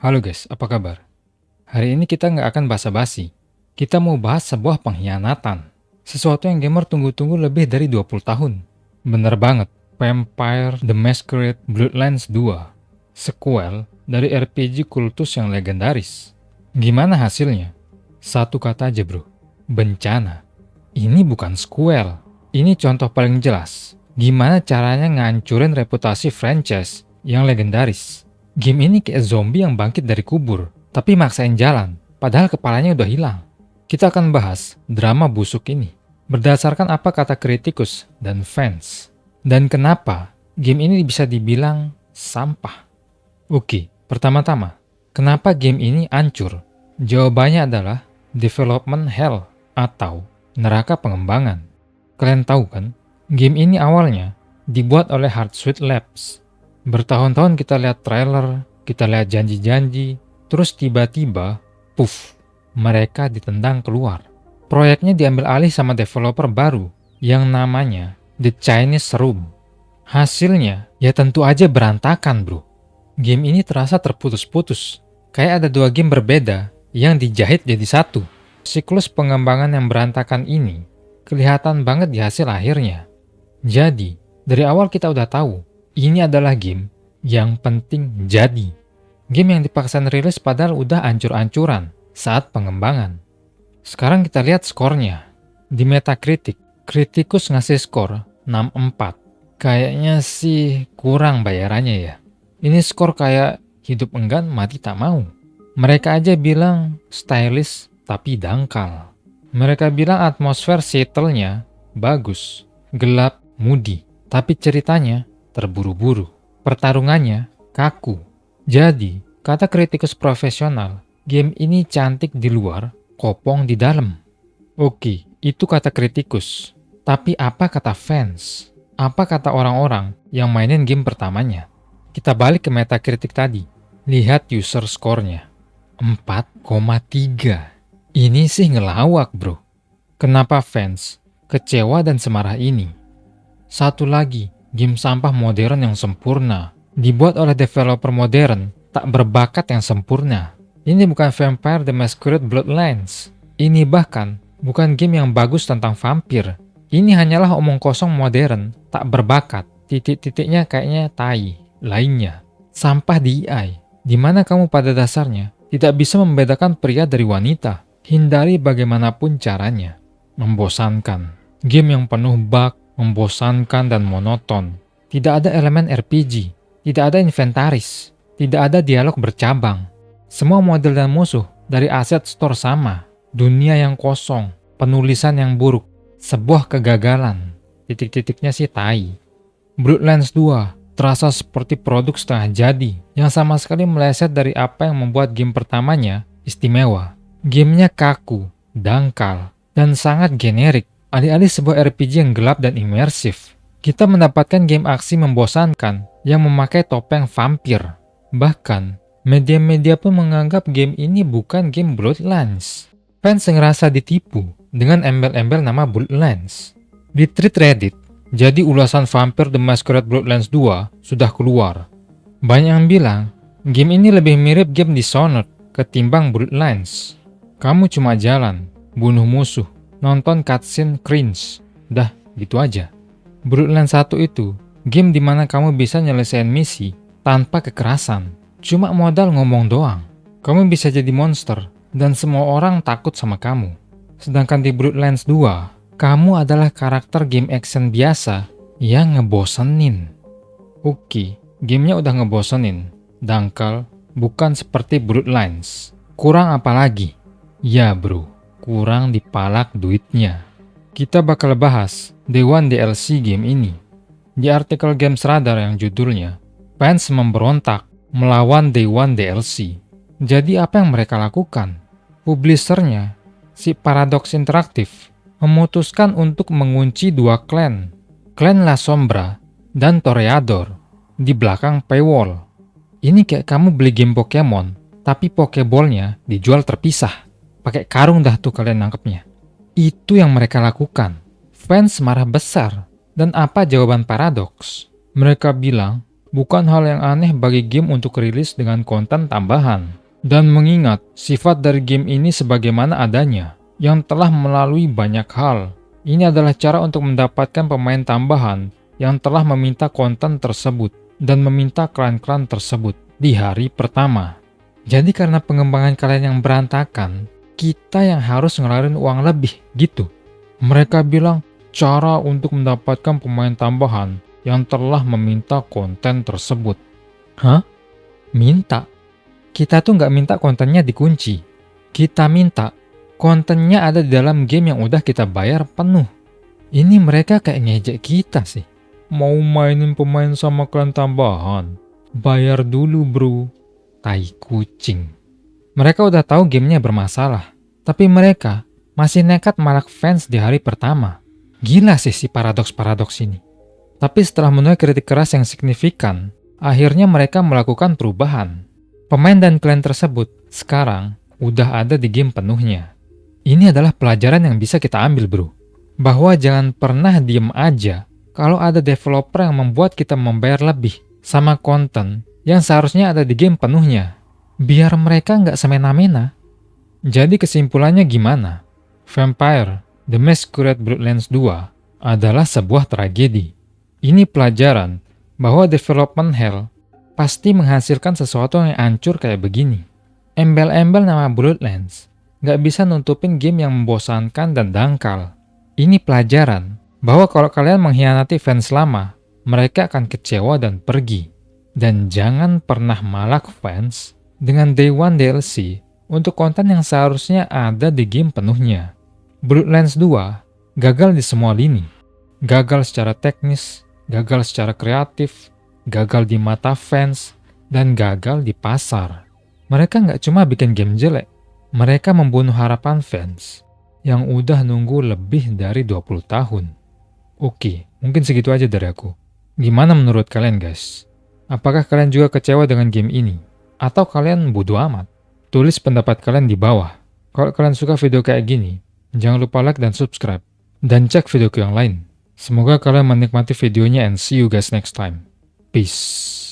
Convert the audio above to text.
Halo guys, apa kabar? Hari ini kita nggak akan basa-basi. Kita mau bahas sebuah pengkhianatan. Sesuatu yang gamer tunggu-tunggu lebih dari 20 tahun. Bener banget, Vampire The Masquerade Bloodlines 2. Sequel dari RPG kultus yang legendaris. Gimana hasilnya? Satu kata aja bro, bencana. Ini bukan sequel. Ini contoh paling jelas. Gimana caranya ngancurin reputasi franchise yang legendaris. Game ini kayak zombie yang bangkit dari kubur, tapi maksain jalan, padahal kepalanya udah hilang. Kita akan bahas drama busuk ini, berdasarkan apa kata kritikus dan fans. Dan kenapa game ini bisa dibilang sampah. Oke, pertama-tama, kenapa game ini hancur? Jawabannya adalah development hell atau neraka pengembangan. Kalian tahu kan, game ini awalnya dibuat oleh Hardsuite Labs. Bertahun-tahun kita lihat trailer, kita lihat janji-janji, terus tiba-tiba, puff, mereka ditendang keluar. Proyeknya diambil alih sama developer baru yang namanya The Chinese Room. Hasilnya, ya tentu aja berantakan bro. Game ini terasa terputus-putus, kayak ada dua game berbeda yang dijahit jadi satu. Siklus pengembangan yang berantakan ini kelihatan banget di hasil akhirnya. Jadi, dari awal kita udah tahu, ini adalah game yang penting jadi. Game yang dipaksain rilis padahal udah ancur-ancuran saat pengembangan. Sekarang kita lihat skornya. Di Metacritic, kritikus ngasih skor 64. Kayaknya sih kurang bayarannya ya. Ini skor kayak hidup enggan mati tak mau. Mereka aja bilang stylish tapi dangkal. Mereka bilang atmosfer Seattle-nya bagus, gelap, moody. Tapi ceritanya terburu-buru. Pertarungannya kaku. Jadi, kata kritikus profesional, game ini cantik di luar, kopong di dalam. Oke, itu kata kritikus. Tapi apa kata fans? Apa kata orang-orang yang mainin game pertamanya? Kita balik ke Metacritic tadi. Lihat user score-nya. 4,3. Ini sih ngelawak bro. Kenapa fans kecewa dan semarah ini? Satu lagi, game sampah modern yang sempurna. Dibuat oleh developer modern, tak berbakat yang sempurna. Ini bukan Vampire The Masquerade Bloodlines. Ini bahkan bukan game yang bagus tentang vampir. Ini hanyalah omong kosong modern, tak berbakat. Titik-titiknya kayaknya tai. Lainnya, sampah di AI. Dimana kamu pada dasarnya tidak bisa membedakan pria dari wanita. Hindari bagaimanapun caranya. Membosankan. Game yang penuh bug, membosankan dan monoton. Tidak ada elemen RPG, tidak ada inventaris, tidak ada dialog bercabang. Semua model dan musuh dari aset store sama. Dunia yang kosong, penulisan yang buruk, sebuah kegagalan. Titik-titiknya sih tai. Bloodlines 2 terasa seperti produk setengah jadi yang sama sekali meleset dari apa yang membuat game pertamanya istimewa. Gamenya kaku, dangkal, dan sangat generik. Alih-alih sebuah RPG yang gelap dan imersif, kita mendapatkan game aksi membosankan yang memakai topeng vampir. Bahkan, media-media pun menganggap game ini bukan game Bloodlines. Fans ngerasa ditipu dengan embel-embel nama Bloodlines. Di thread Reddit, jadi ulasan Vampire The Masquerade Bloodlines 2 sudah keluar. Banyak yang bilang, game ini lebih mirip game Dishonored ketimbang Bloodlines. Kamu cuma jalan, bunuh musuh, nonton cutscene cringe. Dah, gitu aja. Bloodlines 1 itu, game dimana kamu bisa nyelesain misi tanpa kekerasan. Cuma modal ngomong doang. Kamu bisa jadi monster, dan semua orang takut sama kamu. Sedangkan di Bloodlines 2, kamu adalah karakter game action biasa yang ngebosenin. Oke, gamenya udah ngebosenin. Dangkal, bukan seperti Bloodlines. Kurang apa lagi? Ya bro, kurang dipalak duitnya. Kita bakal bahas Day One DLC game ini. Di artikel Games Radar yang judulnya Fans Memberontak Melawan Day One DLC. Jadi apa yang mereka lakukan? Publishernya, si Paradox Interactive, memutuskan untuk mengunci dua klan, Klan La Sombra dan Toreador, di belakang paywall. Ini kayak kamu beli game Pokemon, tapi Pokeballnya dijual terpisah. Pakai karung dah tuh kalian nangkepnya. Itu yang mereka lakukan. Fans marah besar. Dan apa jawaban Paradox? Mereka bilang, Bukan hal yang aneh bagi game untuk rilis dengan konten tambahan. Dan mengingat sifat dari game ini sebagaimana adanya, yang telah melalui banyak hal, ini adalah cara untuk mendapatkan pemain tambahan yang telah meminta konten tersebut dan meminta klan-klan tersebut di hari pertama. Jadi karena pengembangan kalian yang berantakan, kita yang harus ngeluarin uang lebih gitu. Mereka bilang cara untuk mendapatkan pemain tambahan yang telah meminta konten tersebut. Hah? Minta? Kita tuh nggak minta kontennya dikunci. Kita minta kontennya ada di dalam game yang udah kita bayar penuh. Ini mereka kayak ngejek kita sih. Mau mainin pemain sama klan tambahan? Bayar dulu bro. Tai kucing. Mereka udah tahu gamenya bermasalah. Tapi mereka masih nekat malak fans di hari pertama. Gila sih si paradoks-paradoks ini. Tapi setelah menuai kritik keras yang signifikan, akhirnya mereka melakukan perubahan. Pemain dan klan tersebut sekarang udah ada di game penuhnya. Ini adalah pelajaran yang bisa kita ambil bro. Bahwa jangan pernah diem aja kalau ada developer yang membuat kita membayar lebih sama konten yang seharusnya ada di game penuhnya. Biar mereka nggak semena-mena. Jadi kesimpulannya gimana? Vampire: The Masquerade Bloodlines 2 adalah sebuah tragedi. Ini pelajaran bahwa development hell pasti menghasilkan sesuatu yang hancur kayak begini. Embel-embel nama Bloodlines nggak bisa nutupin game yang membosankan dan dangkal. Ini pelajaran bahwa kalau kalian mengkhianati fans lama, mereka akan kecewa dan pergi. Dan jangan pernah malak fans dengan Day One DLC untuk konten yang seharusnya ada di game penuhnya. Bloodlines 2 gagal di semua lini. Gagal secara teknis, gagal secara kreatif, gagal di mata fans, dan gagal di pasar. Mereka nggak cuma bikin game jelek, mereka membunuh harapan fans yang udah nunggu lebih dari 20 tahun. Oke, mungkin segitu aja dari aku. Gimana menurut kalian guys? Apakah kalian juga kecewa dengan game ini? Atau kalian bodo amat? Tulis pendapat kalian di bawah. Kalau kalian suka video kayak gini, jangan lupa like dan subscribe. Dan cek videoku yang lain. Semoga kalian menikmati videonya and see you guys next time. Peace.